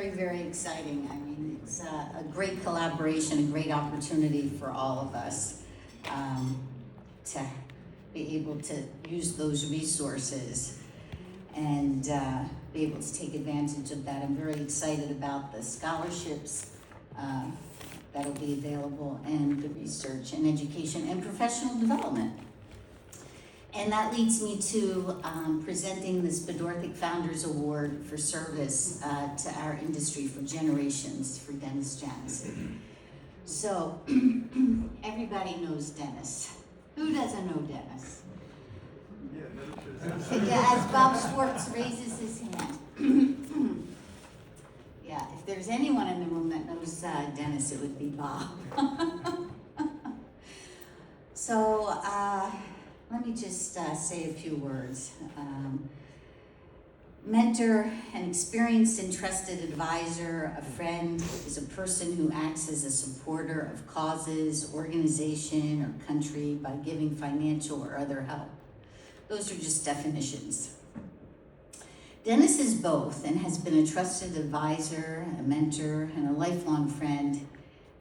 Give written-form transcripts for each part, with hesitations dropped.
very, very exciting. I mean, it's a great collaboration, a great opportunity for all of us to be able to use those resources and be able to take advantage of that. I'm very excited about the scholarships that'll be available, and the research and education and professional development. And that leads me to presenting this Pedorthic Founders Award for service to our industry for generations for Dennis Janisse. So everybody knows Dennis. Who doesn't know Dennis? Yeah, as Bob Schwartz raises his hand. Yeah, if there's anyone in the room that knows Dennis, it would be Bob. So let me just say a few words. Mentor, an experienced and trusted advisor, a friend, is a person who acts as a supporter of causes, organization, or country by giving financial or other help. Those are just definitions. Dennis is both and has been a trusted advisor, a mentor, and a lifelong friend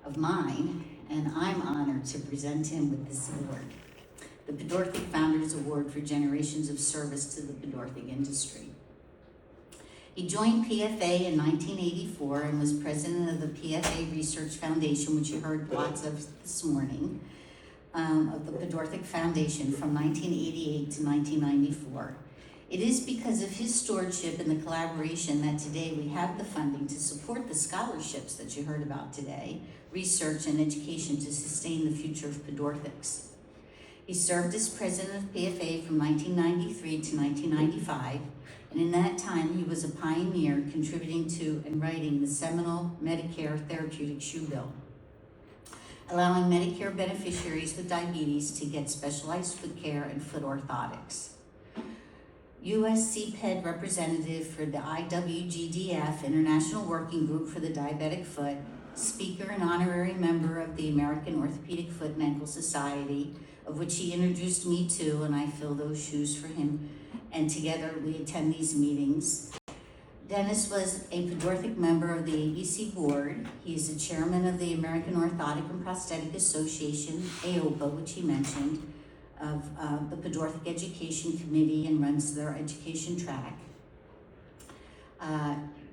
of mine, and I'm honored to present him with this award, the Pedorthic Founders Award for generations of service to the pedorthic industry. He joined PFA in 1984 and was president of the PFA Research Foundation, which you heard lots of this morning, of the Pedorthic Foundation from 1988 to 1994. It is because of his stewardship and the collaboration that today we have the funding to support the scholarships that you heard about today, research and education to sustain the future of pedorthics. He served as president of PFA from 1993 to 1995, and in that time he was a pioneer contributing to and writing the seminal Medicare therapeutic shoe bill, allowing Medicare beneficiaries with diabetes to get specialized foot care and foot orthotics. U.S. CPed representative for the IWGDF, International Working Group for the Diabetic Foot, speaker and honorary member of the American Orthopedic Foot and Ankle Society, of which he introduced me to, and I fill those shoes for him, and together we attend these meetings. Dennis was a Pedorthic member of the ABC board. He is the chairman of the American Orthotic and Prosthetic Association, AOPA, which he mentioned, of the Pedorthic Education Committee, and runs their education track.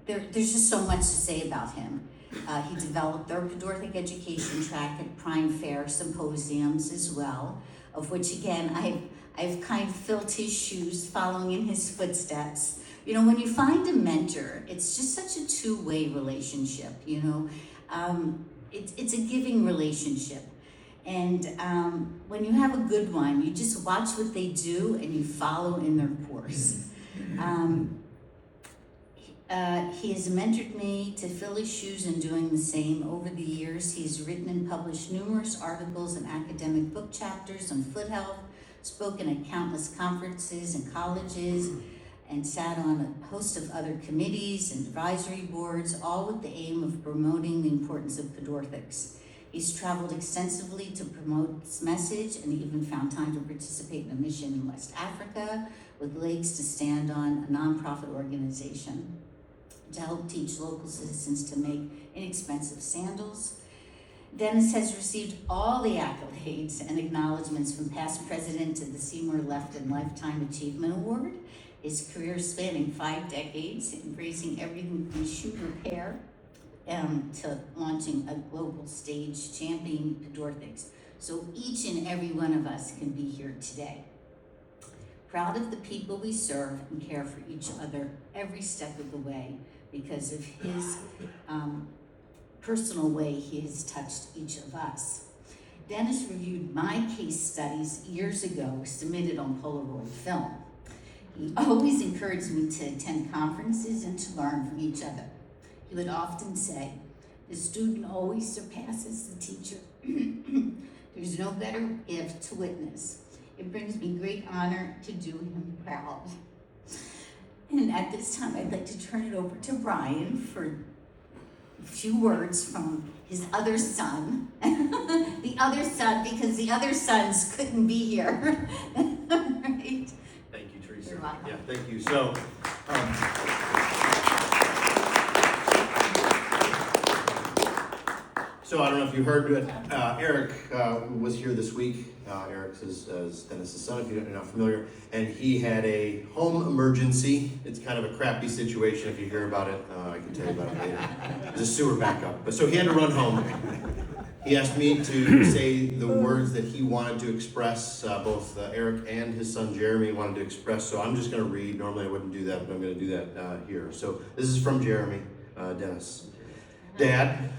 There's just so much to say about him. He developed their Pedorthic education track at Prime Fair symposiums as well, of which again, I've kind of filled his shoes, following in his footsteps. You know, when you find a mentor, it's just such a two-way relationship, you know. It's a giving relationship. And when you have a good one, you just watch what they do and you follow in their course. He has mentored me to fill his shoes in doing the same. Over the years, he's written and published numerous articles and academic book chapters on foot health, spoken at countless conferences and colleges, and sat on a host of other committees and advisory boards, all with the aim of promoting the importance of pedorthics. He's traveled extensively to promote this message and even found time to participate in a mission in West Africa with legs to stand on, a nonprofit organization, to help teach local citizens to make inexpensive sandals. Dennis has received all the accolades and acknowledgments from past president to the Seymour Left and Lifetime Achievement Award. His career spanning 5 decades, embracing everything from shoe repair to launching a global stage championing pedorthics. So each and every one of us can be here today. Proud of the people we serve and care for each other every step of the way because of his personal way he has touched each of us. Dennis reviewed my case studies years ago, submitted on Polaroid film. He always encouraged me to attend conferences and to learn from each other. He would often say, "The student always surpasses the teacher." There's no better gift to witness. It brings me great honor to do him proud. And at this time, I'd like to turn it over to Brian for a few words from his other son. The other son, because the other sons couldn't be here. Right? Thank you, Teresa. You're welcome. Yeah, thank you. So, So I don't know if you heard it, Eric was here this week. Eric is Dennis's son, if you're not familiar, and he had a home emergency. It's kind of a crappy situation. If you hear about it, I can tell you about it later. There's a sewer backup, but so he had to run home. He asked me to say the words that he wanted to express, both Eric and his son Jeremy wanted to express, so I'm just going to read. Normally I wouldn't do that, but I'm going to do that here. So this is from Jeremy, Dennis. Dad,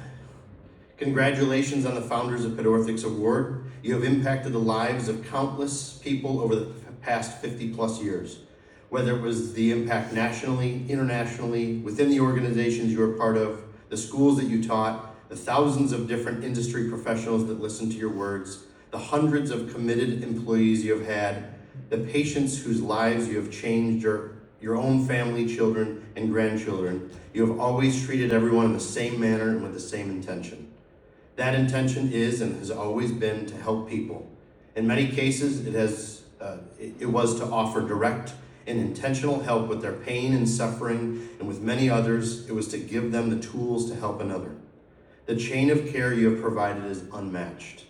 congratulations on the Founders of Pedorthics Award. You have impacted the lives of countless people over the past 50 plus years. Whether it was the impact nationally, internationally, within the organizations you are part of, the schools that you taught, the thousands of different industry professionals that listened to your words, the hundreds of committed employees you have had, the patients whose lives you have changed, your own family, children, and grandchildren, you have always treated everyone in the same manner and with the same intention. That intention is and has always been to help people. In many cases, it was to offer direct and intentional help with their pain and suffering, and with many others, it was to give them the tools to help another. The chain of care you have provided is unmatched.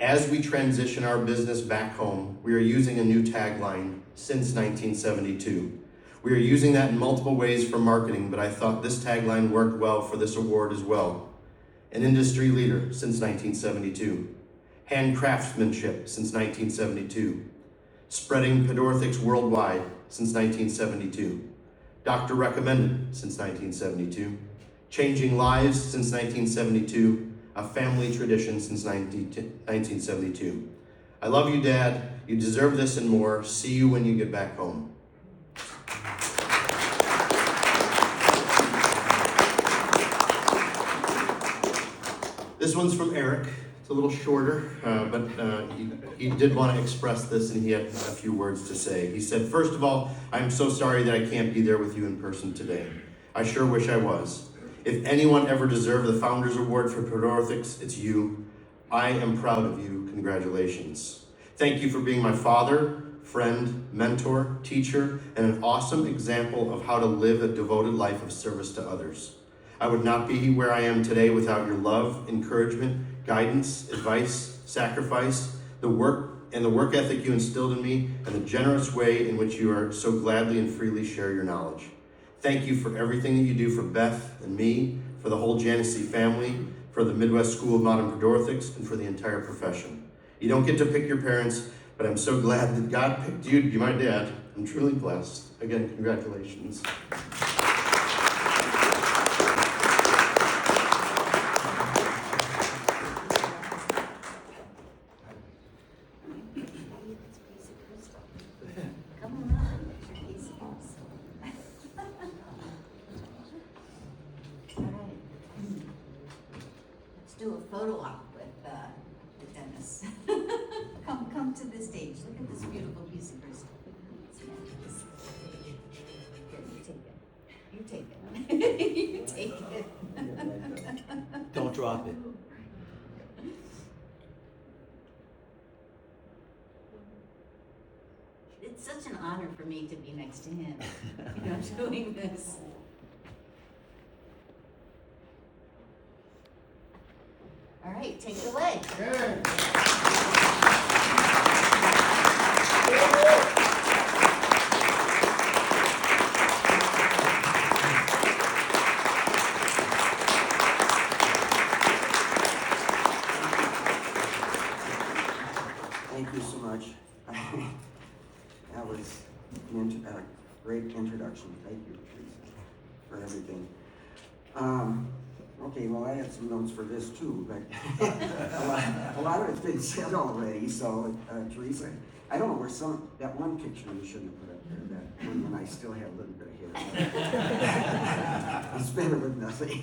As we transition our business back home, we are using a new tagline, since 1972. We are using that in multiple ways for marketing, but I thought this tagline worked well for this award as well. An industry leader since 1972. Hand craftsmanship since 1972. Spreading pedorthics worldwide since 1972. Doctor recommended since 1972. Changing lives since 1972. A family tradition since 1972. I love you, Dad. You deserve this and more. See you when you get back home. This one's from Eric. It's a little shorter, but he did want to express this, and he had a few words to say. He said, first of all, I'm so sorry that I can't be there with you in person today. I sure wish I was. If anyone ever deserved the Founders Award for Pedorthics, it's you. I am proud of you. Congratulations. Thank you for being my father, friend, mentor, teacher, and an awesome example of how to live a devoted life of service to others. I would not be where I am today without your love, encouragement, guidance, advice, sacrifice, the work ethic you instilled in me, and the generous way in which you are so gladly and freely share your knowledge. Thank you for everything that you do for Beth and me, for the whole Janisse family, for the Midwest School of Modern Pedorthics, and for the entire profession. You don't get to pick your parents, but I'm so glad that God picked you to be my dad. I'm truly blessed. Again, congratulations. Do a photo op with Dennis. come to the stage. Look at this beautiful piece of crystal. Here, you take it. You take it. Don't drop it. It's such an honor for me to be next to him, doing this. All right, take it away. Thank you so much. That was a great introduction. Thank you, Teresa, for everything. Okay, well, I had some notes for this too, but a lot of it's been said already. So, Teresa, I don't know where that one picture you shouldn't have put up there, that one when I still have a little bit of hair. I spent it with nothing.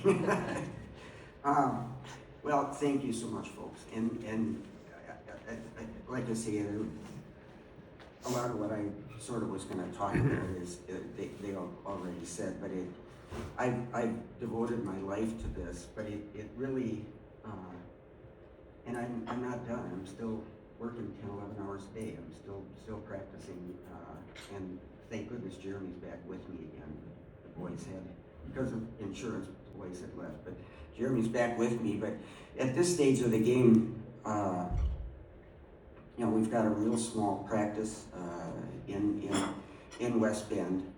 Well, thank you so much, folks. And like I say, a lot of what I sort of was going to talk about is they already said, but I've devoted my life to this, but it really, and I'm not done. I'm still working 10, 11 hours a day. I'm still practicing, and thank goodness Jeremy's back with me again. The boys because of insurance, the boys had left. But Jeremy's back with me. But at this stage of the game, we've got a real small practice in West Bend.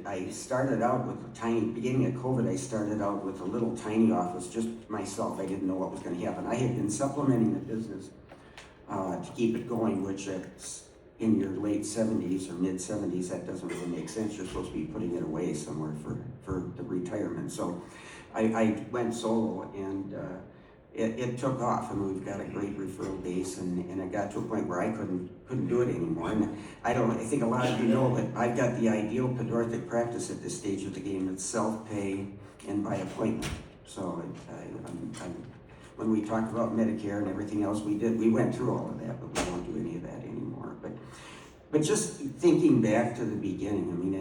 I started out with a tiny, beginning of COVID, I started out with a little tiny office, just myself. I didn't know what was going to happen. I had been supplementing the business to keep it going, which it's in your late 70s or mid 70s, that doesn't really make sense. You're supposed to be putting it away somewhere for the retirement. So I went solo, and it took off. I mean, we've got a great referral base, and it got to a point where I couldn't do it anymore. And I think a lot of you know that I've got the ideal pedorthic practice at this stage of the game. It's self-pay and by appointment. So when we talked about Medicare and everything else, we went through all of that, but we don't do any of that anymore. But just thinking back to the beginning, I mean,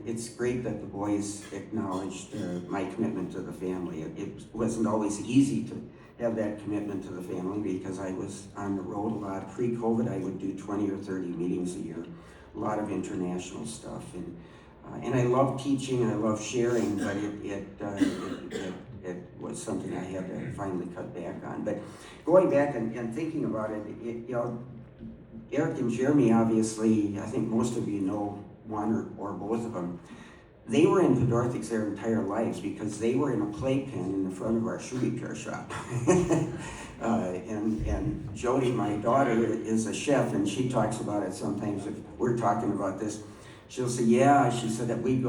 it's great that the boys acknowledged my commitment to the family. It wasn't always easy to have that commitment to the family because I was on the road a lot. Pre-COVID, I would do 20 or 30 meetings a year, a lot of international stuff, and I love teaching, I love sharing, but it was something I had to finally cut back on. But going back and thinking about it, Eric and Jeremy, obviously, I think most of you know one or both of them. They were in pedorthics their entire lives because they were in a playpen in the front of our shoe repair shop. And Jody, my daughter, is a chef, and she talks about it sometimes. If we're talking about this, she'll say, yeah, she said that we'd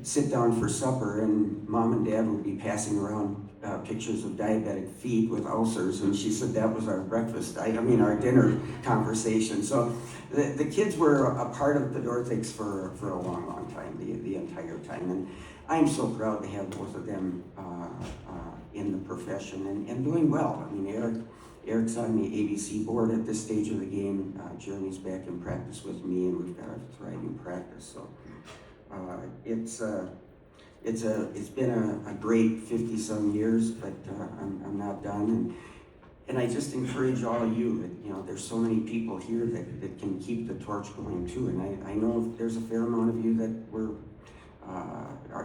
sit down for supper, and mom and dad would be passing around pictures of diabetic feet with ulcers, and she said that was our our dinner conversation. So the kids were a part of pedorthics for a long, long time, the entire time. And I'm so proud to have both of them in the profession and doing well. I mean, Eric's on the ABC board at this stage of the game. Jeremy's back in practice with me, and we've got a thriving practice. So it's been a great 50-some years, but I'm not done. And I just encourage all of you that, there's so many people here that can keep the torch going too. And I know there's a fair amount of you that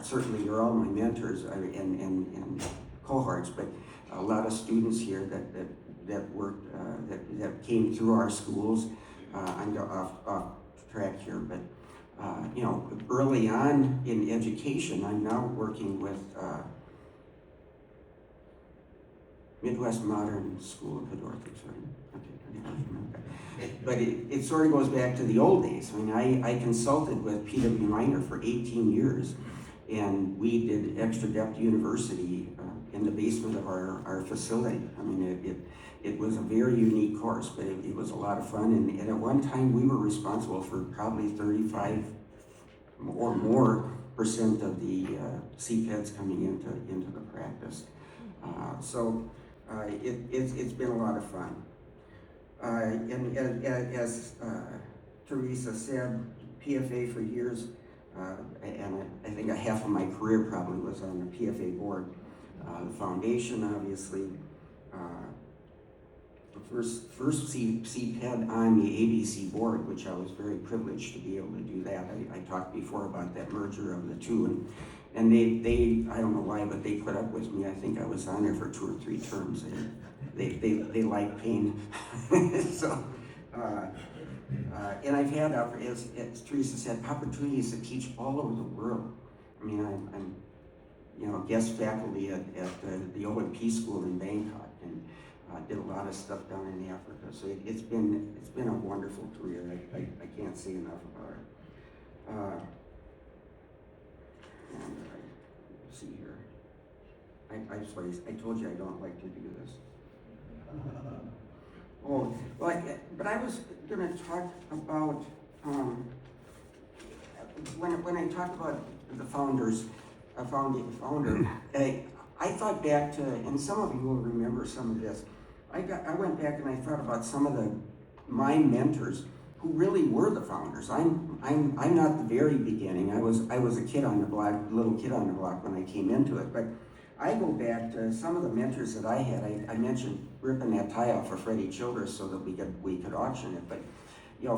certainly you're all my mentors and cohorts, but a lot of students here that worked, that came through our schools. I'm off track here, but early on in education, I'm now working with Midwest Modern School of Pedorthics, right? Okay. But it sort of goes back to the old days. I mean, I consulted with P.W. Minor for 18 years, and we did extra depth university in the basement of our facility. I mean, it was a very unique course, but it was a lot of fun. And at one time, we were responsible for probably 35 or more % of the CPEDs coming into the practice. So it's been a lot of fun. And as Teresa said, PFA for years, and I think half of my career probably was on the PFA board. The foundation, obviously, the first CPed on the ABC board, which I was very privileged to be able to do that. I talked before about that merger of the two, and they I don't know why, but they put up with me. I think I was on there for 2 or 3 terms. They like pain. So, and I've had, as Teresa said, opportunities to teach all over the world. I mean, I'm guest faculty at the O&P school in Bangkok, and did a lot of stuff down in Africa. So it's been a wonderful career. I can't say enough about it. And let's see here. I'm sorry, I told you I don't like to do this. But I was going to talk about when I talk about the founders, a founding founder. I thought back to, and some of you will remember some of this. I went back and I thought about some of my mentors who really were the founders. I'm not the very beginning. I was a kid on the block, little kid on the block when I came into it. But I go back to some of the mentors that I had. I mentioned ripping that tie off for Freddie Childress so that we could auction it. But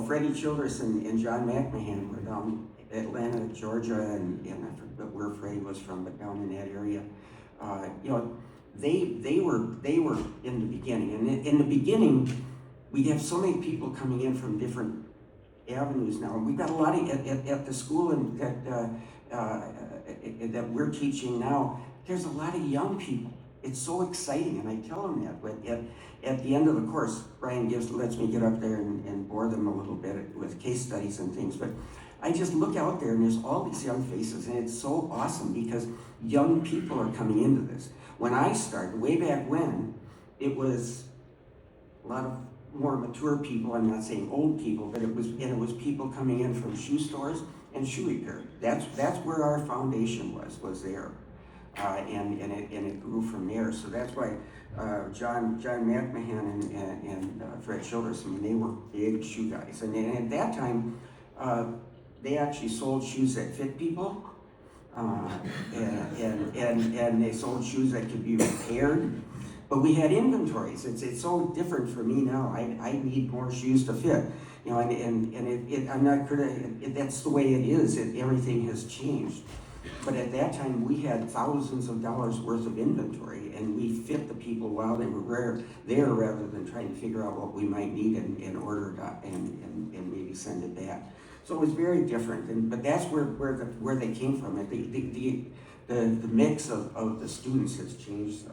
Freddie Childress and John McMahon were down Atlanta, Georgia, and I forget where Freddie was from, but down in that area, you know, they were in the beginning, and in the beginning, we have so many people coming in from different avenues now. We've got a lot of at the school and that we're teaching now. There's a lot of young people. It's so exciting, and I tell them that. But at the end of the course, Brian lets me get up there and bore them a little bit with case studies and things. But I just look out there, and there's all these young faces, and it's so awesome because young people are coming into this. When I started, way back when, it was a lot of more mature people. I'm not saying old people, but it was people coming in from shoe stores and shoe repair. That's where our foundation was there, and it grew from there. So that's why John McMahon and Fred Childress, I mean, they were big shoe guys, and at that time they actually sold shoes that fit people, and they sold shoes that could be repaired. But we had inventories. It's so different for me now. I need more shoes to fit, you know. And I'm not that's the way it is. Everything has changed. But at that time, we had thousands of dollars worth of inventory, and we fit the people while they were there, rather than trying to figure out what we might need and order it and maybe send it back. So it was very different. But that's where they came from. The mix of the students has changed.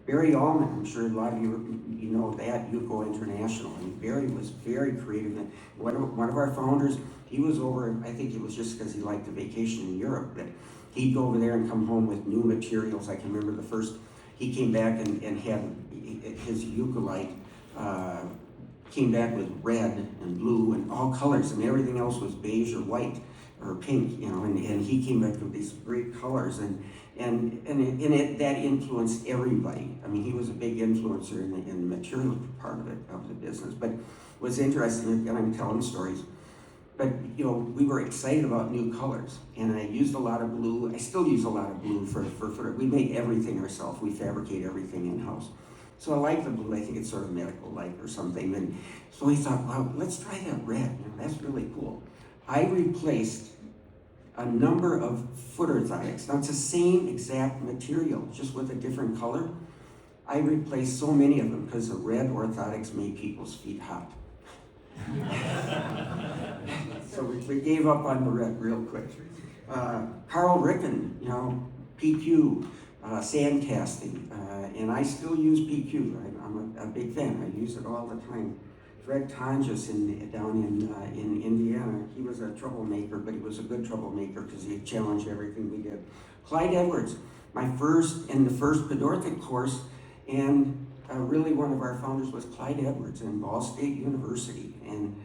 Barry Allman, I'm sure a lot of you know that, you go international, and Barry was very creative. And one of our founders, he was over, I think it was just because he liked the vacation in Europe, but he'd go over there and come home with new materials. I can remember the first, he came back and had his eucalyptus, came back with red and blue and all colors, and everything else was beige or white or pink, you know, and he came back with these great colors, and that influenced everybody. I mean, he was a big influencer in the material part of the business. But was interesting, and I'm telling stories. But you know, we were excited about new colors, and I used a lot of blue. I still use a lot of blue for we make everything ourselves. We fabricate everything in house. So I like the blue. I think it's sort of medical-like or something. And so we thought, wow, let's try that red. You know, that's really cool. I replaced a number of foot orthotics. Now it's the same exact material, just with a different color. I replaced so many of them because the red orthotics made people's feet hot. So we gave up on the red real quick. Carl Ricken, you know, PQ, sand casting, and I still use PQ. I'm a big fan. I use it all the time. Fred Tonjes down in Indiana, he was a troublemaker, but he was a good troublemaker because he challenged everything we did. Clyde Edwards, my first Pedorthic course, and really one of our founders was Clyde Edwards in Ball State University, and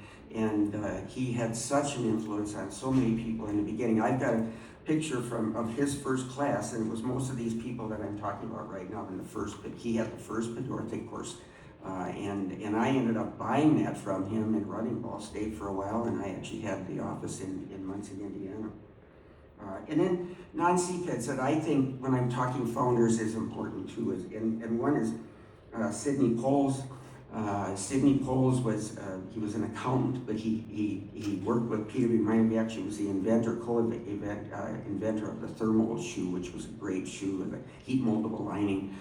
he had such an influence on so many people in the beginning. I've got a picture of his first class, and it was most of these people that I'm talking about right now in the first, but he had the first Pedorthic course. And I ended up buying that from him and running Ball State for a while, and I actually had the office in Muncie, Indiana. And then non-CPeds that I think when I'm talking founders is important too, and one is Sidney Poles. Sidney Poles was he was an accountant, but he worked with Peter B. Meyer. Actually was the inventor of the thermal shoe, which was a great shoe with a heat moldable lining.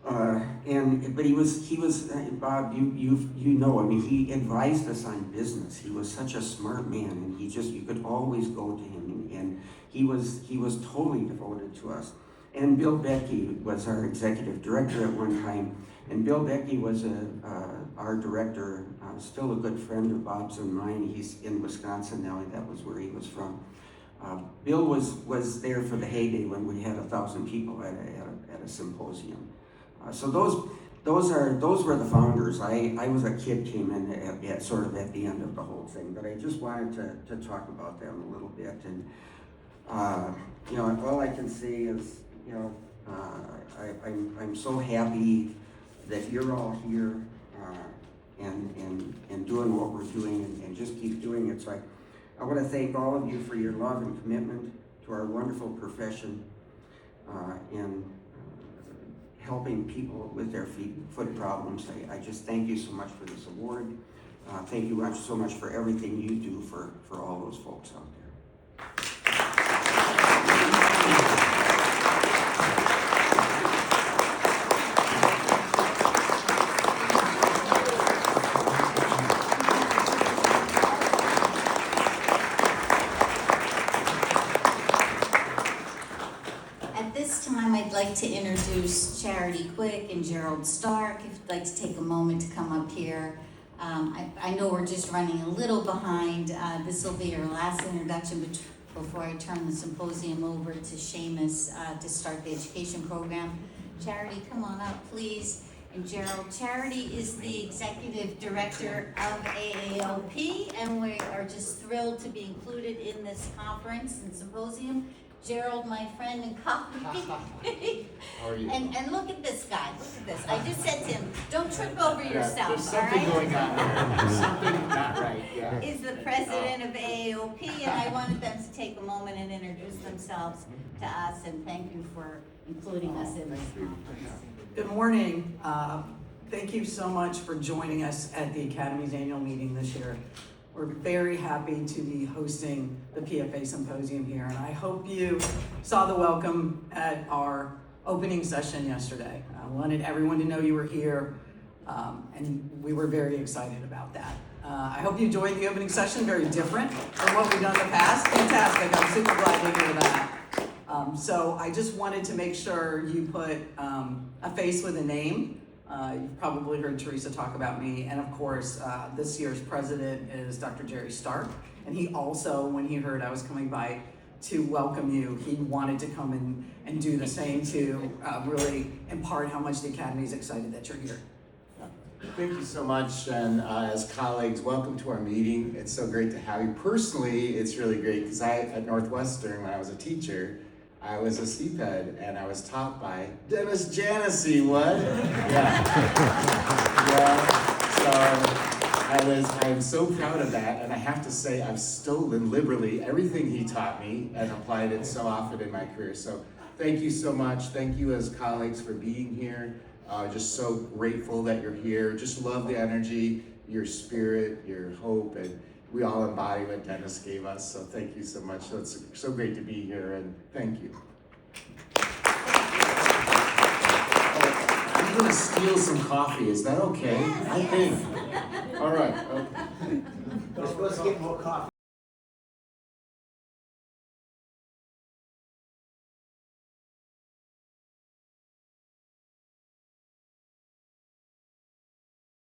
But he was Bob, you know, I mean, he advised us on business. He was such a smart man, and you could always go to him, and he was totally devoted to us. And Bill Becky was our executive director at one time, and Bill Becky was our director, still a good friend of Bob's and mine. He's in Wisconsin now, and that was where he was from. Bill was there for the heyday when we had 1,000 people at a symposium. So those were the founders. I was a kid, came in at sort of at the end of the whole thing, but I just wanted to talk about them a little bit. And you know, all I can say is, you know, I'm so happy that you're all here and doing what we're doing and just keep doing it. So I want to thank all of you for your love and commitment to our wonderful profession and helping people with their foot problems. I just thank you so much for this award. Thank you so much for everything you do for all those folks out there. this time, I'd like to introduce Charity Quick and Gerald Stark, if you'd like to take a moment to come up here. I know we're just running a little behind. This will be our last introduction before I turn the symposium over to Seamus to start the education program. Charity, come on up, please. And Gerald, Charity is the Executive Director of AAOP, and we are just thrilled to be included in this conference and symposium. Gerald, my friend and colleague. How are you? And look at this guy, look at this. I just said to him, don't trip over yourself, There's all something right? going on here. There's something not right, yeah. Is the president of AAOP, and I wanted them to take a moment and introduce themselves to us, and thank you for including us in this conference. Good morning. Thank you so much for joining us at the Academy's annual meeting this year. We're very happy to be hosting the PFA Symposium here, and I hope you saw the welcome at our opening session yesterday. I wanted everyone to know you were here, and we were very excited about that. I hope you enjoyed the opening session, very different from what we've done in the past. Fantastic, I'm super glad to hear that. So I just wanted to make sure you put a face with a name. You've probably heard Teresa talk about me, and of course, this year's president is Dr. Jerry Stark, and he also, when he heard I was coming by to welcome you, he wanted to come and do the same to really impart how much the Academy is excited that you're here. Thank you so much, and as colleagues, welcome to our meeting. It's so great to have you. Personally, it's really great because at Northwestern, when I was a teacher, I was a CPed, and I was taught by Dennis Janisse, what? Yeah. Yeah, so I'm so proud of that, and I have to say I've stolen liberally everything he taught me and applied it so often in my career. So thank you so much. Thank you as colleagues for being here. Just so grateful that you're here. Just love the energy, your spirit, your hope, and we all embody what Dennis gave us, so thank you so much. So it's so great to be here, and thank you. I'm gonna steal some coffee, is that okay? Yes, I yes. think. All right. Okay. We're supposed to get more coffee.